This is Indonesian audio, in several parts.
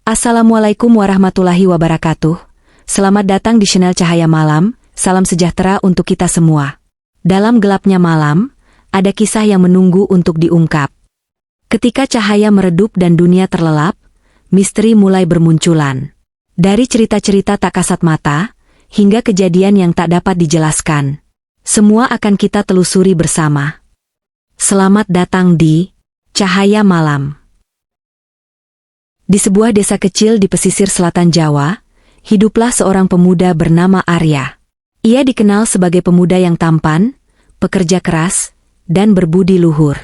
Assalamualaikum warahmatullahi wabarakatuh. Selamat datang di channel Cahaya Malam, salam sejahtera untuk kita semua. Dalam gelapnya malam, ada kisah yang menunggu untuk diungkap. Ketika cahaya meredup dan dunia terlelap, misteri mulai bermunculan. Dari cerita-cerita tak kasat mata, hingga kejadian yang tak dapat dijelaskan. Semua akan kita telusuri bersama. Selamat datang di Cahaya Malam. Di sebuah desa kecil di pesisir selatan Jawa, hiduplah seorang pemuda bernama Arya. Ia dikenal sebagai pemuda yang tampan, pekerja keras, dan berbudi luhur.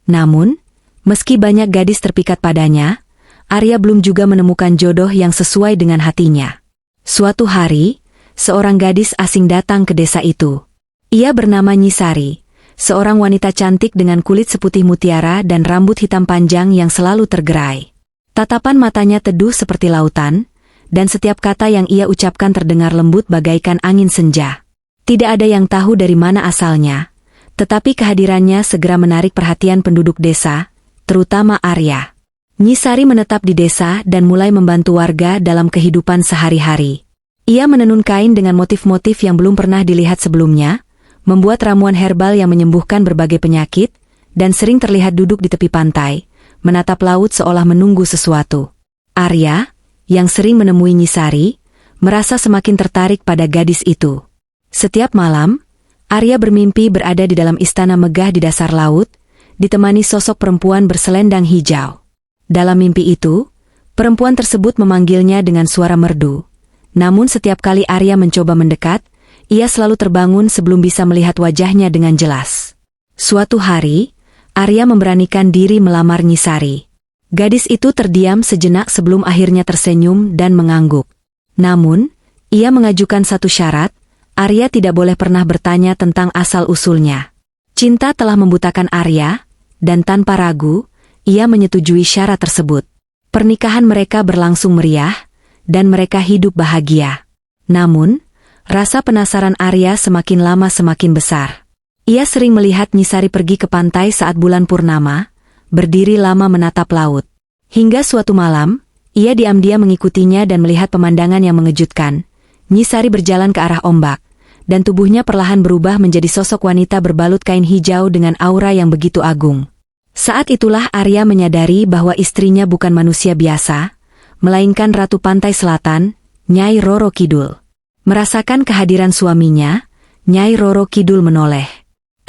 Namun, meski banyak gadis terpikat padanya, Arya belum juga menemukan jodoh yang sesuai dengan hatinya. Suatu hari, seorang gadis asing datang ke desa itu. Ia bernama Nyisari, seorang wanita cantik dengan kulit seputih mutiara dan rambut hitam panjang yang selalu tergerai. Tatapan matanya teduh seperti lautan, dan setiap kata yang ia ucapkan terdengar lembut bagaikan angin senja. Tidak ada yang tahu dari mana asalnya, tetapi kehadirannya segera menarik perhatian penduduk desa, terutama Arya. Nyisari menetap di desa dan mulai membantu warga dalam kehidupan sehari-hari. Ia menenun kain dengan motif-motif yang belum pernah dilihat sebelumnya, membuat ramuan herbal yang menyembuhkan berbagai penyakit, dan sering terlihat duduk di tepi pantai, menatap laut seolah menunggu sesuatu. Arya, yang sering menemui Nyisari, merasa semakin tertarik pada gadis itu. Setiap malam, Arya bermimpi berada di dalam istana megah di dasar laut, ditemani sosok perempuan berselendang hijau. Dalam mimpi itu, perempuan tersebut memanggilnya dengan suara merdu. Namun setiap kali Arya mencoba mendekat, ia selalu terbangun sebelum bisa melihat wajahnya dengan jelas. Suatu hari, Arya memberanikan diri melamar Nyisari. Gadis itu terdiam sejenak sebelum akhirnya tersenyum dan mengangguk. Namun, ia mengajukan satu syarat, Arya tidak boleh pernah bertanya tentang asal-usulnya. Cinta telah membutakan Arya, dan tanpa ragu, ia menyetujui syarat tersebut. Pernikahan mereka berlangsung meriah, dan mereka hidup bahagia. Namun, rasa penasaran Arya semakin lama semakin besar. Ia sering melihat Nyisari pergi ke pantai saat bulan purnama, berdiri lama menatap laut. Hingga suatu malam, ia diam-diam mengikutinya dan melihat pemandangan yang mengejutkan. Nyisari berjalan ke arah ombak, dan tubuhnya perlahan berubah menjadi sosok wanita berbalut kain hijau dengan aura yang begitu agung. Saat itulah Arya menyadari bahwa istrinya bukan manusia biasa, melainkan Ratu Pantai Selatan, Nyai Roro Kidul. Merasakan kehadiran suaminya, Nyai Roro Kidul menoleh.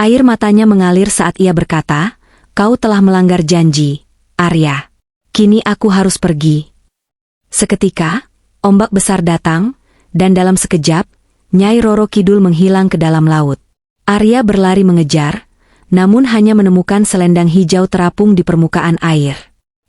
Air matanya mengalir saat ia berkata, "Kau telah melanggar janji, Arya. Kini aku harus pergi." Seketika, ombak besar datang, dan dalam sekejap, Nyai Roro Kidul menghilang ke dalam laut. Arya berlari mengejar, namun hanya menemukan selendang hijau terapung di permukaan air.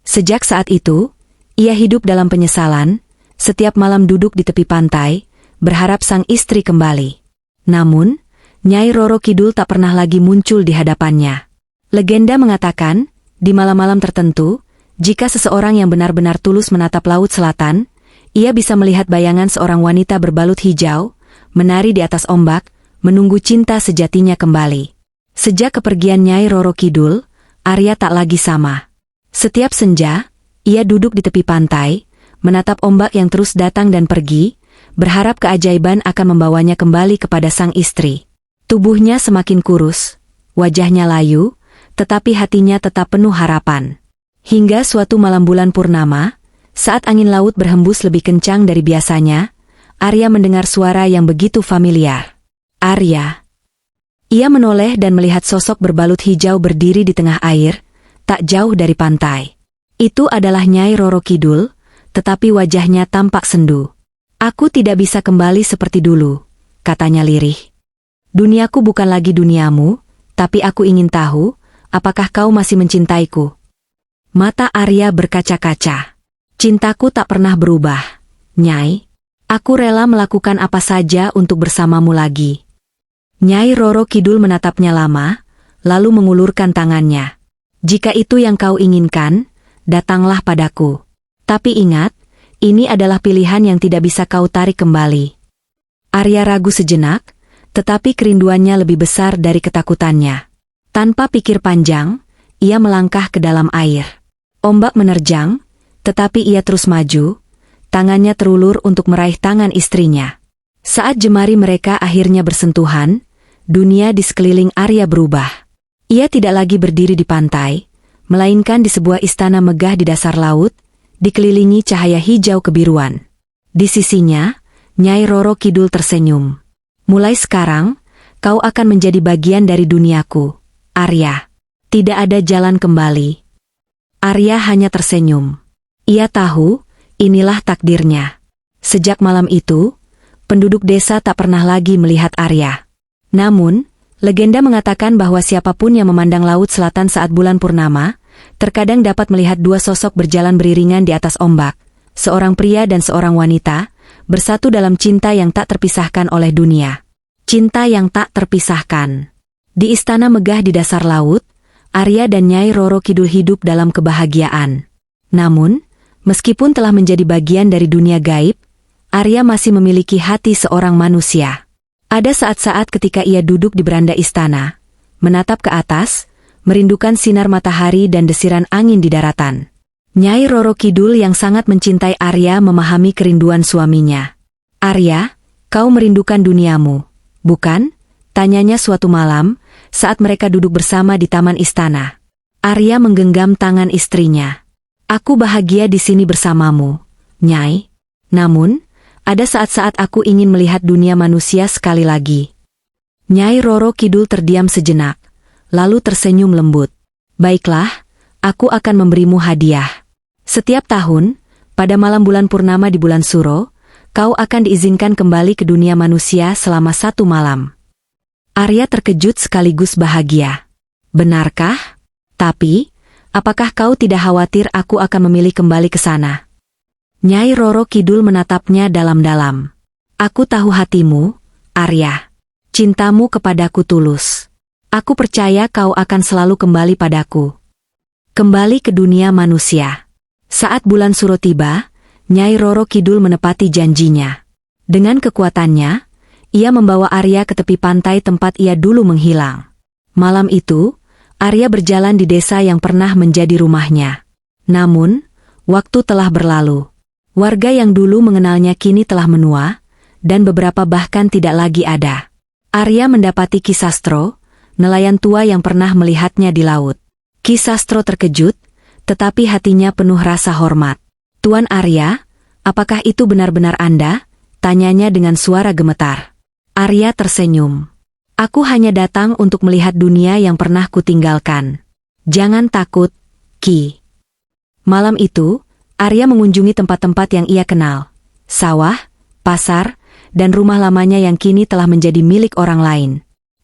Sejak saat itu, ia hidup dalam penyesalan, setiap malam duduk di tepi pantai, berharap sang istri kembali. Namun, Nyai Roro Kidul tak pernah lagi muncul di hadapannya. Legenda mengatakan, di malam-malam tertentu, jika seseorang yang benar-benar tulus menatap laut selatan, ia bisa melihat bayangan seorang wanita berbalut hijau, menari di atas ombak, menunggu cinta sejatinya kembali. Sejak kepergian Nyai Roro Kidul, Arya tak lagi sama. Setiap senja, ia duduk di tepi pantai, menatap ombak yang terus datang dan pergi, berharap keajaiban akan membawanya kembali kepada sang istri. Tubuhnya semakin kurus, wajahnya layu, tetapi hatinya tetap penuh harapan. Hingga suatu malam bulan purnama, saat angin laut berhembus lebih kencang dari biasanya, Arya mendengar suara yang begitu familiar. "Arya." Ia menoleh dan melihat sosok berbalut hijau berdiri di tengah air, tak jauh dari pantai. Itu adalah Nyai Roro Kidul, tetapi wajahnya tampak sendu. "Aku tidak bisa kembali seperti dulu," katanya lirih. "Duniaku bukan lagi duniamu, tapi aku ingin tahu, apakah kau masih mencintaiku?" Mata Arya berkaca-kaca. "Cintaku tak pernah berubah, Nyai. Aku rela melakukan apa saja untuk bersamamu lagi." Nyai Roro Kidul menatapnya lama, lalu mengulurkan tangannya. "Jika itu yang kau inginkan, datanglah padaku. Tapi ingat, ini adalah pilihan yang tidak bisa kau tarik kembali." Arya ragu sejenak, tetapi kerinduannya lebih besar dari ketakutannya. Tanpa pikir panjang, ia melangkah ke dalam air. Ombak menerjang, Tetapi ia terus maju, tangannya terulur untuk meraih tangan istrinya. Saat jemari mereka akhirnya bersentuhan, dunia di sekeliling Arya berubah. Ia tidak lagi berdiri di pantai, melainkan di sebuah istana megah di dasar laut, dikelilingi cahaya hijau kebiruan. Di sisinya, Nyai Roro Kidul tersenyum. Mulai sekarang, kau akan menjadi bagian dari duniaku, Arya. Tidak ada jalan kembali. Arya hanya tersenyum. Ia tahu, inilah takdirnya. Sejak malam itu, penduduk desa tak pernah lagi melihat Arya. Namun, legenda mengatakan bahwa siapapun yang memandang laut selatan saat bulan purnama, terkadang dapat melihat dua sosok berjalan beriringan di atas ombak, seorang pria dan seorang wanita, bersatu dalam cinta yang tak terpisahkan oleh dunia. Cinta yang tak terpisahkan. Di istana megah di dasar laut, Arya dan Nyai Roro Kidul hidup dalam kebahagiaan. Namun, meskipun telah menjadi bagian dari dunia gaib, Arya masih memiliki hati seorang manusia. Ada saat-saat ketika ia duduk di beranda istana, menatap ke atas, merindukan sinar matahari dan desiran angin di daratan. Nyai Roro Kidul yang sangat mencintai Arya memahami kerinduan suaminya. "Arya, kau merindukan duniamu, bukan?" tanyanya suatu malam, saat mereka duduk bersama di taman istana. Arya menggenggam tangan istrinya. "Aku bahagia di sini bersamamu, Nyai. Namun, ada saat-saat aku ingin melihat dunia manusia sekali lagi." Nyai Roro Kidul terdiam sejenak, lalu tersenyum lembut. "Baiklah, aku akan memberimu hadiah. Setiap tahun, pada malam bulan purnama di bulan Suro, kau akan diizinkan kembali ke dunia manusia selama 1 malam." Arya terkejut sekaligus bahagia. "Benarkah? Tapi, apakah kau tidak khawatir aku akan memilih kembali ke sana?" Nyai Roro Kidul menatapnya dalam-dalam. "Aku tahu hatimu, Arya. Cintamu kepadaku tulus. Aku percaya kau akan selalu kembali padaku. Kembali ke dunia manusia." Saat bulan Suro tiba, Nyai Roro Kidul menepati janjinya. Dengan kekuatannya, ia membawa Arya ke tepi pantai tempat ia dulu menghilang. Malam itu, Arya berjalan di desa yang pernah menjadi rumahnya. Namun, waktu telah berlalu. Warga yang dulu mengenalnya kini telah menua, dan beberapa bahkan tidak lagi ada. Arya mendapati Ki Sastro, nelayan tua yang pernah melihatnya di laut. Ki Sastro terkejut, tetapi hatinya penuh rasa hormat. "Tuan Arya, apakah itu benar-benar Anda?" tanyanya dengan suara gemetar. Arya tersenyum. "Aku hanya datang untuk melihat dunia yang pernah kutinggalkan. Jangan takut, Ki." Malam itu, Arya mengunjungi tempat-tempat yang ia kenal. Sawah, pasar, dan rumah lamanya yang kini telah menjadi milik orang lain.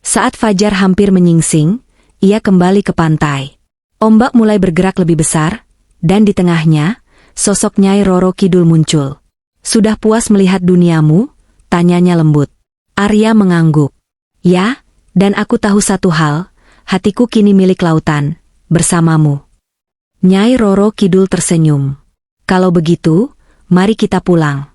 Saat fajar hampir menyingsing, ia kembali ke pantai. Ombak mulai bergerak lebih besar, dan di tengahnya, sosok Nyai Roro Kidul muncul. "Sudah puas melihat duniamu?" tanyanya lembut. Arya mengangguk. "Ya, dan aku tahu satu hal, hatiku kini milik lautan, bersamamu." Nyai Roro Kidul tersenyum. "Kalau begitu, mari kita pulang."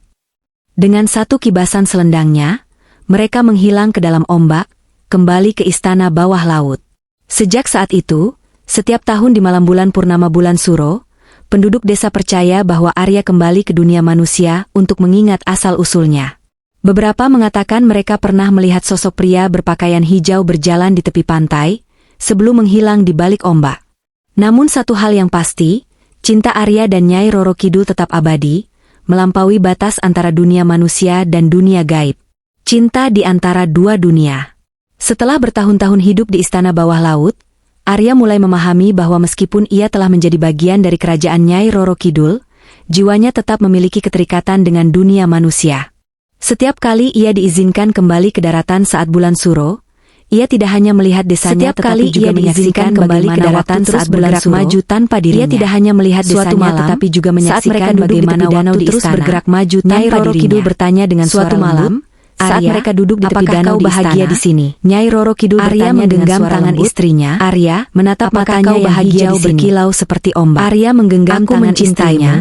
Dengan satu kibasan selendangnya, mereka menghilang ke dalam ombak, kembali ke istana bawah laut. Sejak saat itu, setiap tahun di malam bulan purnama bulan Suro, penduduk desa percaya bahwa Arya kembali ke dunia manusia untuk mengingat asal-usulnya. Beberapa mengatakan mereka pernah melihat sosok pria berpakaian hijau berjalan di tepi pantai, sebelum menghilang di balik ombak. Namun satu hal yang pasti, cinta Arya dan Nyai Roro Kidul tetap abadi, melampaui batas antara dunia manusia dan dunia gaib. Cinta di antara dua dunia. Setelah bertahun-tahun hidup di istana bawah laut, Arya mulai memahami bahwa meskipun ia telah menjadi bagian dari kerajaan Nyai Roro Kidul, jiwanya tetap memiliki keterikatan dengan dunia manusia. Setiap kali ia diizinkan kembali ke daratan saat bulan Suro, ia tidak hanya melihat desanya tetapi juga menyaksikan kembali ke daratan terus bergerak maju tanpa dirinya. Ia tidak hanya melihat desanya tetapi juga menyaksikan bagaimana waktu terus bergerak maju tanpa dirinya. Nyai Roro Kidul bertanya dengan suatu malam, saat mereka duduk di tepi danau di istana, di sini. Nyai Roro Kidul bertanya menggenggam tangan istrinya. Arya menatap matanya yang hijau berkilau seperti ombak. Arya menggenggam tangan istrinya,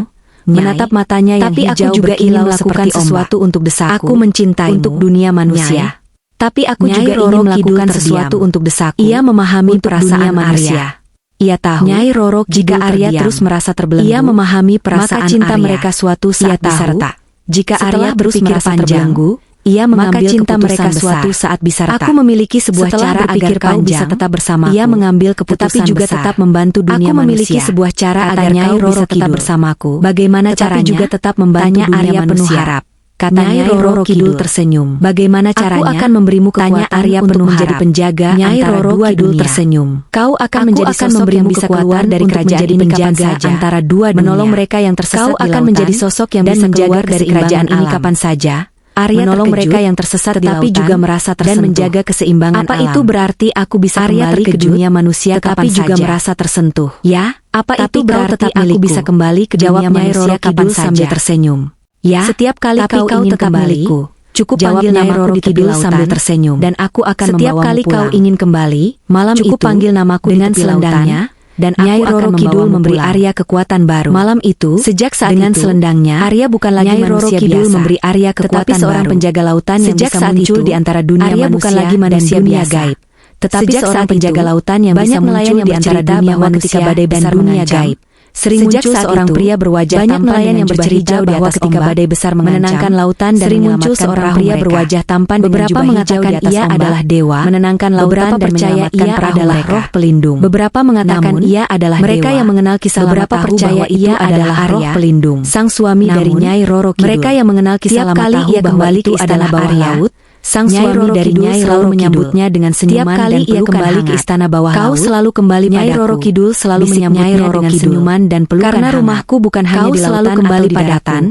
menatap matanya yang hijau berkilau seperti sesuatu untuk desaku. "Aku mencintaimu untuk dunia manusia." Tapi aku juga ingin melakukan sesuatu untuk desaku. Ia memahami perasaan manusia. Ia tahu, Nyai Roro jika Arya terus merasa terbelenggu, ia memahami perasaan maka cinta Arya. Mereka suatu saat bisa retak. Jika Arya terus merasa terbelenggu, ia mengambil cinta mereka suatu saat bisa retak. Aku memiliki sebuah cara agar kau bisa tetap bersamaku. Ia mengambil keputusan tapi juga besar. Tetap membantu dunia manusia. Aku memiliki sebuah cara agar Nyai Roro tetap bersamaku. Bagaimana caranya? Juga tetap membantu dunia Arya manusia. Penuh harap. Kata Nyai Roro Kidul tersenyum. Bagaimana caranya? Aku akan memberimu kekuatan Arya untuk menjadi penjaga Nyai Roro Kidul tersenyum. Kau akan menjadi sosok yang bisa keluar dari kerajaan ini penjaga antara dua dunia. Menolong mereka yang tersesat di lautan. Kau akan menjadi sosok yang bisa keluar dari kerajaan ini kapan saja. Arya menolong mereka yang tersesat di lautan, juga merasa tersentuh dan menjaga keseimbangan apa alam. Itu berarti aku bisa Arya kembali ke dunia manusia kapan saja. Juga merasa tersentuh. Ya, apa tapi itu berarti aku bisa kembali ke dunia manusia kapan saja. Sambil tersenyum. Ya, setiap kali kau ingin kembali, cukup panggil namaku di tepi lautan sambil tersenyum. Dan aku akan setiap kali kau ingin kembali, malam cukup itu panggil namaku dengan selendangnya. Dan Nyai Roro Kidul memberi Arya kekuatan baru. Malam itu, sejak saat dengan itu, selendangnya, Arya bukan lagi Nyai Roro Kidul biasa, memberi Arya kekuatan seorang baru. Penjaga lautan yang sejak bisa muncul itu, di antara dunia Arya manusia bukan lagi manusia dan dunia gaib. Tetapi sejak seorang penjaga lautan yang bisa muncul di antara dunia manusia dan dunia gaib. Sering muncul seorang pria berwajah banyak nelayan yang bercerita bahwa ketika badai besar menenangkan lautan dan muncul seorang pria berwajah tampan beberapa mengatakan ia adalah dewa menenangkan lautan dan percaya ia adalah roh pelindung. Beberapa mengatakan ia adalah mereka yang mengenal kisah beberapa percaya ia adalah roh pelindung. Sang suami dari Nyai Roro Kidul. Mereka yang mengenal kisah lama tahu ia kembali ke istana bawah laut. Sang suami dari Nyai selalu menyambutnya dengan senyuman dan pelukan kembali hangat. Ke istana bawah laut. Kau selalu kembali padaku. Nyai Roro Kidul selalu menyambutnya dengan senyuman dan pelukan karena hangat. Rumahku bukan hanya di lautan kembali atau di daratan.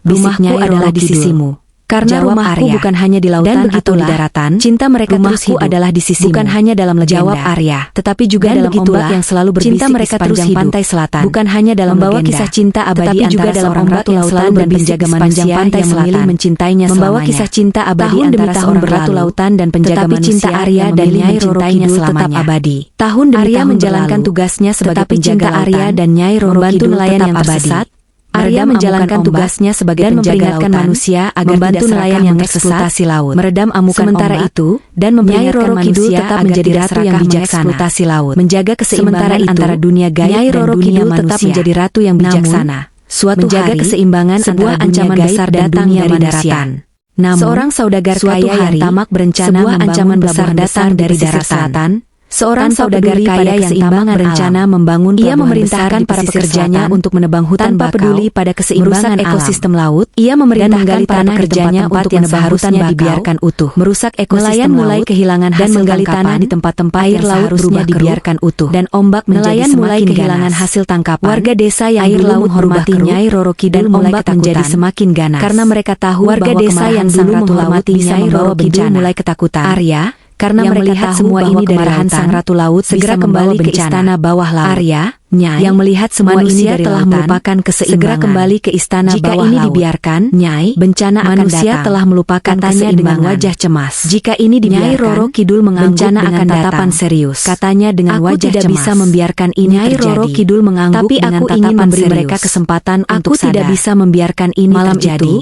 Rumahku adalah di sisimu. Karena rumahku bukan hanya di lautan atau di daratan, cinta mereka terus hidup. Adalah di sisimu. Bukan hanya dalam legenda. Jawab Arya. Tetapi juga dalam ombak yang selalu berbisik cinta mereka terus hidup. Pantai selatan. Bukan hanya dalam membawa kisah cinta abadi tetapi juga dalam ombak yang selalu berbisik di sepanjang pantai yang memilih mencintainya selamanya. Membawa kisah cinta abadi antara seorang berlalu lautan dan penjaga manusia cinta Arya dan Nyai Roro Kidul tetap abadi. Tahun demi Arya menjalankan tugasnya sebagai penjaga Arya dan Nyai Roro Kidul nelayan yang tersesat. Arya menjalankan tugasnya sebagai memperingatkan manusia agar membantu nelayan yang eksploitasi laut, meredam amukan sementara ombak, itu dan memperingatkan manusia tetap menjadi ratu yang bijaksana, laut, menjaga keseimbangan antara dunia gaib dan dunia manusia, tetap menjadi ratu yang bijaksana. Suatu menjaga hari, keseimbangan sebuah ancaman besar datang dari daratan. Namun, seorang saudagar kaya yang tamak berencana sebuah ancaman besar datang dari darat selatan. Seorang saudagar kaya yang tamak berencana membangun ia memerintahkan para pekerjanya untuk menebang hutan tanpa peduli pada keseimbangan ekosistem laut. Ia memerintahkan para pekerjanya untuk menebang hutan yang dibiarkan utuh. Merusak ekosistem mulai kehilangan dan menggali tanah di tempat-tempat air laut berubah dibiarkan utuh dan ombak menjadi mulai kehilangan hasil tangkapan. Warga desa yang dulu menghormati Nyai Roro Kidul mulai menjadi semakin ganas karena mereka tahu warga desa yang dulu menghormati Nyai Roro Kidul mulai ketakutan. Arya karena yang mereka tahu semua ini dari lautan, sang ratu laut segera kembali ke istana bawah laut. Arya, Nyai, yang melihat semua ini dari telah lautan, melupakan keseimbangan. Segera kembali ke istana jika bawah laut. Jika ini dibiarkan, Nyai, bencana manusia akan telah melupakan katanya dengan wajah cemas. Jika ini dibiarkan, Nyai Roro Kidul mengangguk dengan tatapan serius. Katanya dengan wajah cemas. Aku tidak bisa membiarkan ini Nyai terjadi. Roro Kidul mengangguk tapi dengan tatapan serius. Tapi aku ingin memberi mereka kesempatan untuk sadar. Aku tidak bisa membiarkan ini malam terjadi.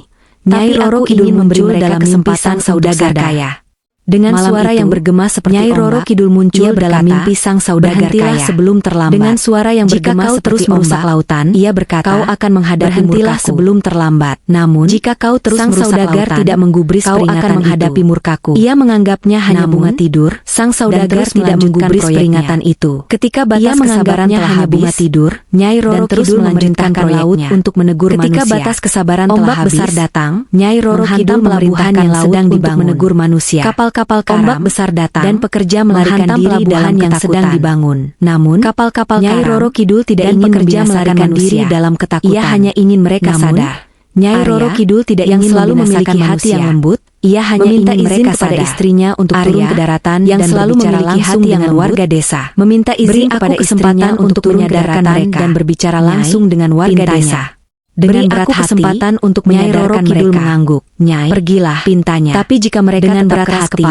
Nyai Roro Kidul memberi mereka kesempatan saudagar kaya. Dengan malam suara yang bergema seperti Nyai Roro Kidul muncul dalam mimpi sang saudagar kaya sebelum terlambat. Dengan suara yang bergema jika kau terus merusak lautan, ia berkata, kau akan menghadapi murkaku sebelum terlambat. Namun, jika kau terus sang saudagar lautan, tidak menggubris kau akan menghadapi murkaku. Ia menganggapnya hanya bunga tidur. Sang saudagar tidak menggubris peringatan itu. Ketika batas kesabaran telah hanya bunga tidur, Nyai Roro Kidul memerintahkan laut untuk menegur manusia. Ketika batas kesabaran telah habis, besar datang, Nyai Roro Kidul memerintahkan laut untuk menegur manusia. Kapal ombak besar datang dan pekerja melarikan diri dalam yang sedang dibangun. Namun, kapal-kapal Nyai Roro Kidul tidak ingin bekerja melarikan diri dalam ketakutan. Ia hanya ingin mereka sadar. Nyai Roro Kidul tidak ingin selalu memiliki hati yang lembut. Ia hanya meminta izin kepada istrinya untuk turun ke daratan yang selalu memiliki hati yang warga desa. Meminta izin kepada kesempatan untuk menyadarkan mereka dan berbicara langsung dengan warga desa. Dengan berat kesempatan untuk menyadarkan Kidul mengangguk. Nyai, pergilah, pintanya. Tapi jika mereka dengan berat hati,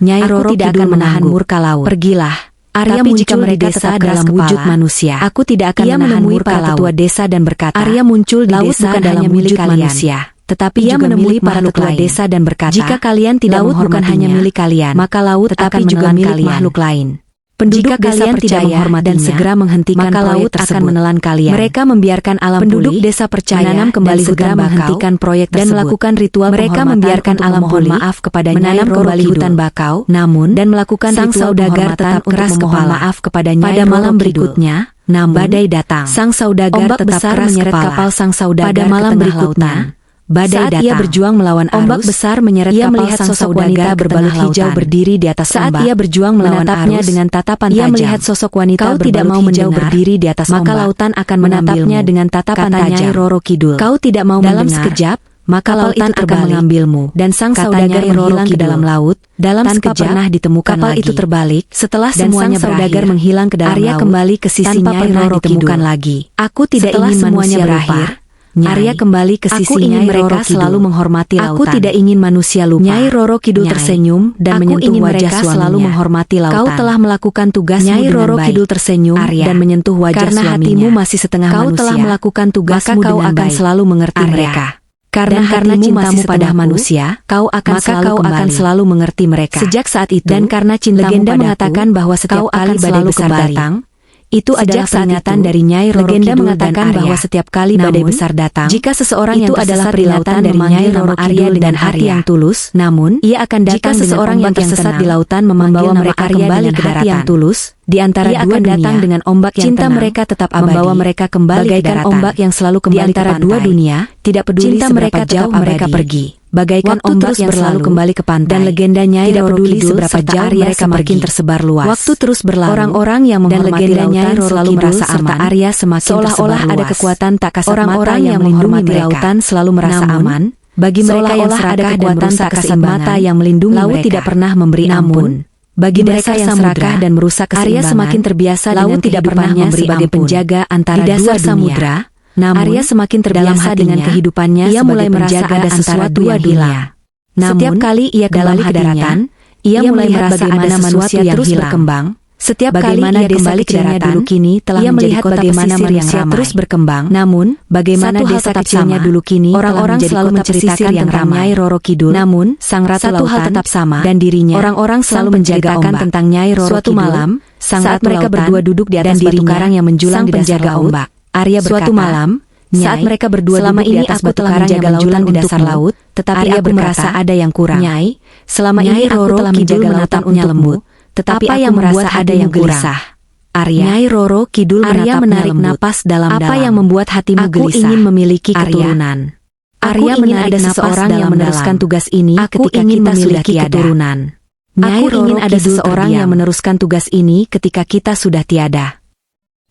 Nyai Roro tidak akan menahan murka laut. Pergilah. Arya tapi jika mereka desa dalam wujud manusia, aku tidak akan menahan murka ketua desa dan berkata, Arya muncul di laut desa bukan dalam wujud manusia. Tetapi ia menemui para ketua desa dan berkata, jika kalian tidak menghormati hanya milik kalian, maka laut akan menelan makhluk lain. Penduduk Jika desa kalian tidak menghormatinya dan segera menghentikan maka proyek laut akan tersebut. menelan kalian. Mereka membiarkan alam Penduduk pulih, desa percaya menanam kembali dan hutan segera bakau, menghentikan proyek dan tersebut. melakukan ritual Mereka penghormatan membiarkan untuk alam memohon pulih, maaf kepada menanam Nyai Roro kembali Kidul. hutan bakau, Namun, dan melakukan sang ritual saudagar penghormatan tetap untuk keras memohon kepala. maaf kepada Nyai Pada Roro malam Kidul. berikutnya, Namun, badai datang. sang saudagar Ombak tetap besar keras menyeret kepala. kapal sang saudagar Pada ke malam tengah berikutnya, lautan. Badai saat datang. ia berjuang melawan arus, Ombak besar menyeret ia kapal melihat sang sosok saudagar wanita ke berbalut tengah hijau lautan. berdiri di atas Saat ombak. ia berjuang melawan Menatapnya arus, dengan tatapan ia tajam. melihat sosok wanita Kau tidak berbalut mau hijau mendengar, berdiri di atas maka ombak. lautan akan Menatapnya mengambilmu, dengan tatapan kata tajam. Nyai Roro Kidul. Kau tidak mau Dalam mendengar, sekejap, maka kapal lautan itu akan terbalik, mengambilmu. dan sang Kata saudagar Nyai Roro menghilang ke Kidul. dalam laut. Dalam Tanpa sekejap, pernah ditemukan kapal lagi. itu terbalik. Setelah Dan semuanya sang saudagar berakhir, menghilang ke dalam Arya laut, kembali ke sisi tanpa Nyai pernah Roro ditemukan Kidul. lagi. Aku tidak Setelah ingin semuanya manusia berakhir, lupa. Arya kembali ke sisi Aku ingin Nyai mereka Roro Kidul. selalu menghormati lautan. Aku tidak ingin manusia lupa. Nyai Roro Kidul Nyai, tersenyum dan aku menyentuh ingin wajah mereka suaminya. selalu menghormati lautan. Kau telah melakukan tugasmu Nyai dengan Roro baik. Kidul tersenyum Arya, dan menyentuh wajah karena suaminya. hatimu masih setengah Kau manusia, telah melakukan tugasmu maka kau dengan akan baik. selalu mengerti Arya, mereka. Karena Karena hatimu cintamu masih pada setengahku, manusia, kau akan maka selalu kau akan kembali. selalu mengerti mereka. Sejak saat itu, Dan karena cintamu legenda padaku, mengatakan bahwa setiap kau kali akan badai selalu besar kembali. datang, itu Sejak adalah saat peringatan itu, dari Nyai Roro legenda Kidul mengatakan dan Arya. bahwa setiap kali badai Namun, besar datang, jika seseorang itu yang adalah tersesat di peringatan lautan dari memanggil Nyai nama Roro Arya Kidul dengan dan hati Arya. yang tulus, Namun, ia akan jika datang dengan seseorang ombak yang yang tersesat tenang, di lautan membawa memanggil nama mereka Arya kembali dengan ke hati yang daratan. tulus, di antara Ia dua akan dunia, datang dengan ombak yang cinta tenang, mereka tetap abadi, membawa mereka kembali ke bagaikan daratan. ombak yang selalu Di kembali antara ke dua pantai. dunia, Tidak peduli cinta seberapa mereka jauh tetap mereka abadi. pergi, bagaikan Waktu ombak terus yang selalu berlalu, kembali ke pantai. dan legenda Nyai Tidak Roro peduli Kidul seberapa serta jauh Arya mereka semakin pergi. tersebar luas. Waktu terus berlalu, Orang-orang yang dan menghormati legenda lautan Nyai Roro selalu Kidul merasa serta aman, Arya semakin seolah-olah tersebar ada luas. kekuatan tak kasat Orang-orang mata yang melindungi menghormati mereka. lautan selalu merasa Namun, aman, bagi mereka yang seolah-olah ada serakah dan kekuatan merusak tak kasat keseimbangan, mata yang melindungi laut mereka. tidak pernah memberi Namun, ampun. Bagi di mereka dasar yang samudra, serakah dan merusak Arya keseimbangan, semakin terbiasa laut dengan tidak pernah kehidupannya memberi sebagai ampun. penjaga antara Di dasar dua dunia. samudra, Namun, Arya semakin dalam terbiasa dengan hatinya, kehidupannya ia sebagai mulai merasa penjaga ada antara sesuatu dua yang dunia. hilang. Namun, Setiap kali ia dalam kembali ke hatinya, daratan, ia mulai melihat merasa bagaimana ada sesuatu manusia yang terus hilang. berkembang. Setiap Bagaimana kali ia desa kembali ke kecilnya daratan, dulu kini telah ia menjadi melihat kota bagaimana pesisir yang manusia ramai. terus berkembang. Namun, bagaimana satu hal desa tetap kecilnya sama, dulu kini telah orang-orang menjadi selalu kota menceritakan pesisir yang tentang ramai. Nyai Roro Kidul. Namun, sang ratu satu hal lautan tetap sama, dan dirinya, orang-orang sang selalu penjaga menceritakan ombak. tentang Nyai Roro Suatu Kidul. malam, sang Saat ratu mereka lautan berdua duduk di atas dan batu dirinya, karang yang menjulang sang di dasar penjaga laut, ombak. Arya berkata, Suatu malam, saat Nyai, mereka berdua selama duduk di ini atas aku batu telah karang yang menjaga menjulang lautan di dasar untukmu, laut, tetapi Arya aku berkata, merasa ada yang kurang. Nyai, selama Nyai ini aku Roro telah Kidul menjaga lautan menatapnya untukmu, lembut, tetapi apa aku yang merasa membuat ada hatimu yang gelisah. gelisah? Arya, Nyai Roro Kidul Arya menatapnya menarik lembut. napas dalam-dalam. Apa yang membuat hatimu Aku gelisah? ingin memiliki Arya, keturunan. Aku Arya ingin menarik ada napas seseorang yang dalam-dalam. meneruskan tugas ini Aku ketika ingin kita sudah memiliki tiada. keturunan. Nyai Aku Roro ingin ada Kidul seseorang terdiam. yang meneruskan tugas ini ketika kita sudah tiada.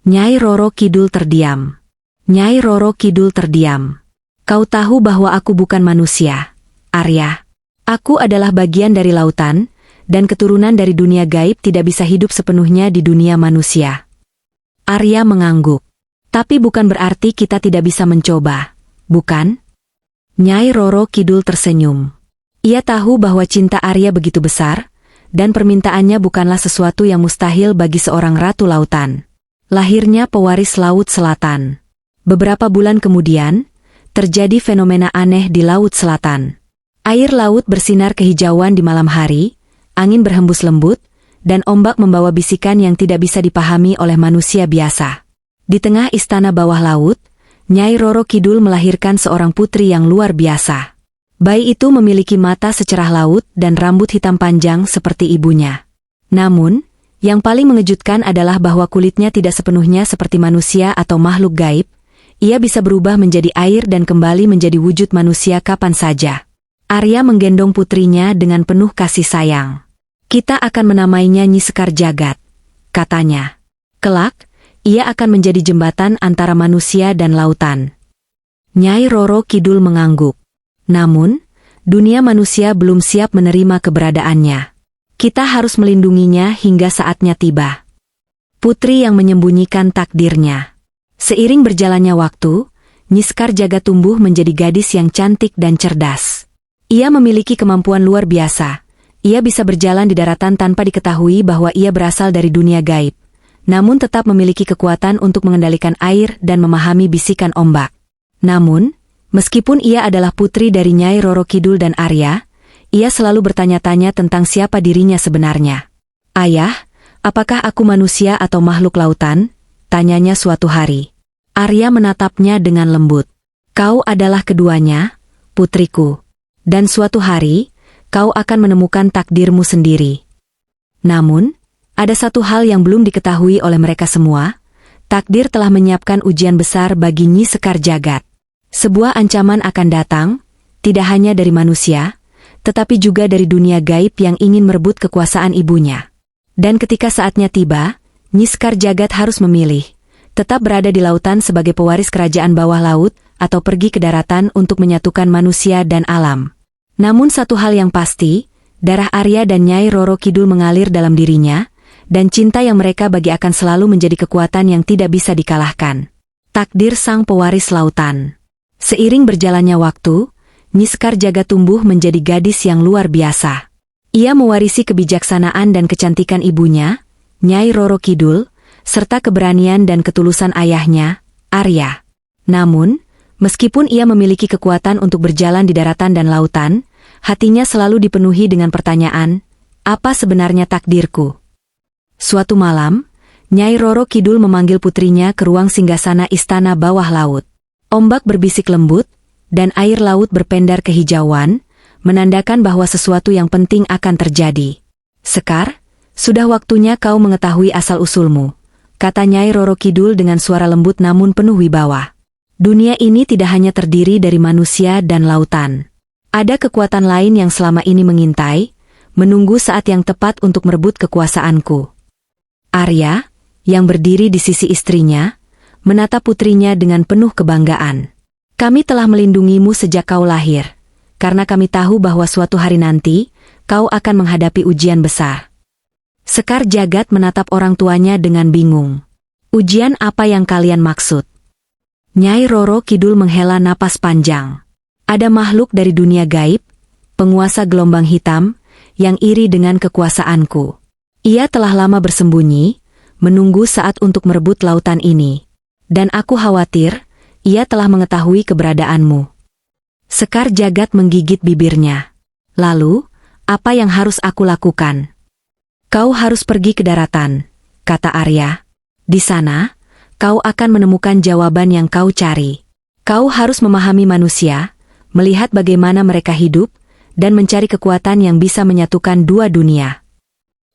Nyai Roro Kidul terdiam. Nyai Roro Kidul terdiam. Kau tahu bahwa aku bukan manusia, Arya. Aku adalah bagian dari lautan, dan keturunan dari dunia gaib tidak bisa hidup sepenuhnya di dunia manusia. Arya mengangguk. Tapi bukan berarti kita tidak bisa mencoba, bukan? Nyai Roro Kidul tersenyum. Ia tahu bahwa cinta Arya begitu besar, dan permintaannya bukanlah sesuatu yang mustahil bagi seorang ratu lautan. Lahirnya pewaris Laut Selatan. Beberapa bulan kemudian, terjadi fenomena aneh di Laut Selatan. Air laut bersinar kehijauan di malam hari, angin berhembus lembut, dan ombak membawa bisikan yang tidak bisa dipahami oleh manusia biasa. Di tengah istana bawah laut, Nyai Roro Kidul melahirkan seorang putri yang luar biasa. Bayi itu memiliki mata secerah laut dan rambut hitam panjang seperti ibunya. Namun, yang paling mengejutkan adalah bahwa kulitnya tidak sepenuhnya seperti manusia atau makhluk gaib. Ia bisa berubah menjadi air dan kembali menjadi wujud manusia kapan saja. Arya menggendong putrinya dengan penuh kasih sayang. Kita akan menamainya Nyi Sekar Jagat, katanya. Kelak, ia akan menjadi jembatan antara manusia dan lautan. Nyai Roro Kidul mengangguk. Namun, dunia manusia belum siap menerima keberadaannya. Kita harus melindunginya hingga saatnya tiba. Putri yang menyembunyikan takdirnya. Seiring berjalannya waktu, Nyi Sekar Jagat tumbuh menjadi gadis yang cantik dan cerdas. Ia memiliki kemampuan luar biasa. Ia bisa berjalan di daratan tanpa diketahui bahwa ia berasal dari dunia gaib. Namun tetap memiliki kekuatan untuk mengendalikan air dan memahami bisikan ombak. Namun, meskipun ia adalah putri dari Nyai Roro Kidul dan Arya, ia selalu bertanya-tanya tentang siapa dirinya sebenarnya. Ayah, Apakah aku manusia atau makhluk lautan? Tanyanya suatu hari. Arya menatapnya dengan lembut. Kau adalah keduanya, putriku. Dan suatu hari, kau akan menemukan takdirmu sendiri. Namun, ada satu hal yang belum diketahui oleh mereka semua. Takdir telah menyiapkan ujian besar bagi Nyi Sekar Jagad. Sebuah ancaman akan datang, tidak hanya dari manusia, tetapi juga dari dunia gaib yang ingin merebut kekuasaan ibunya. Dan ketika saatnya tiba, Nyi Sekar Jagad harus memilih, tetap berada di lautan sebagai pewaris kerajaan bawah laut, atau pergi ke daratan untuk menyatukan manusia dan alam. Namun satu hal yang pasti, darah Arya dan Nyai Roro Kidul mengalir dalam dirinya, dan cinta yang mereka bagi akan selalu menjadi kekuatan yang tidak bisa dikalahkan. Takdir sang pewaris lautan. Seiring berjalannya waktu, Nyi Sekar Jagad tumbuh menjadi gadis yang luar biasa. Ia mewarisi kebijaksanaan dan kecantikan ibunya, Nyai Roro Kidul, serta keberanian dan ketulusan ayahnya, Arya. Namun, meskipun ia memiliki kekuatan untuk berjalan di daratan dan lautan, hatinya selalu dipenuhi dengan pertanyaan, apa sebenarnya takdirku? Suatu malam, Nyai Roro Kidul memanggil putrinya ke ruang singgasana istana bawah laut. Ombak berbisik lembut, dan air laut berpendar kehijauan, menandakan bahwa sesuatu yang penting akan terjadi. Sekar, sudah waktunya kau mengetahui asal-usulmu, kata Nyai Roro Kidul dengan suara lembut namun penuh wibawa. Dunia ini tidak hanya terdiri dari manusia dan lautan. Ada kekuatan lain yang selama ini mengintai, menunggu saat yang tepat untuk merebut kekuasaanku. Arya, yang berdiri di sisi istrinya, menatap putrinya dengan penuh kebanggaan. Kami telah melindungimu sejak kau lahir, karena kami tahu bahwa suatu hari nanti, kau akan menghadapi ujian besar. Sekar Jagad menatap orang tuanya dengan bingung. Ujian apa yang kalian maksud? Nyai Roro Kidul menghela napas panjang. Ada makhluk dari dunia gaib, penguasa gelombang hitam, yang iri dengan kekuasaanku. Ia telah lama bersembunyi, menunggu saat untuk merebut lautan ini. Dan aku khawatir, ia telah mengetahui keberadaanmu. Sekar Jagad menggigit bibirnya. Lalu, apa yang harus aku lakukan? Kau harus pergi ke daratan, kata Arya. Di sana, kau akan menemukan jawaban yang kau cari. Kau harus memahami manusia, melihat bagaimana mereka hidup, dan mencari kekuatan yang bisa menyatukan dua dunia.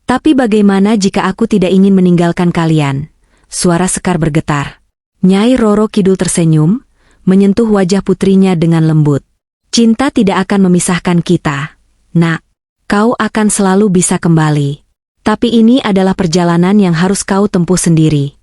Tapi bagaimana jika aku tidak ingin meninggalkan kalian? Suara Sekar bergetar. Nyai Roro Kidul tersenyum, menyentuh wajah putrinya dengan lembut. Cinta tidak akan memisahkan kita, Nak. Kau akan selalu bisa kembali. Tapi ini adalah perjalanan yang harus kau tempuh sendiri.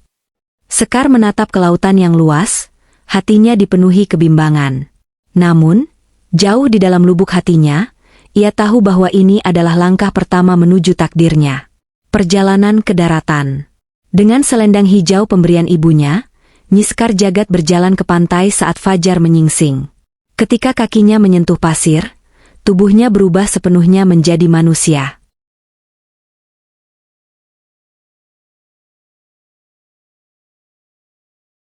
Sekar menatap ke lautan yang luas, hatinya dipenuhi kebimbangan. Namun, jauh di dalam lubuk hatinya, ia tahu bahwa ini adalah langkah pertama menuju takdirnya. Perjalanan ke daratan. Dengan selendang hijau pemberian ibunya, Nyi Sekar Jagad berjalan ke pantai saat fajar menyingsing. Ketika kakinya menyentuh pasir, tubuhnya berubah sepenuhnya menjadi manusia.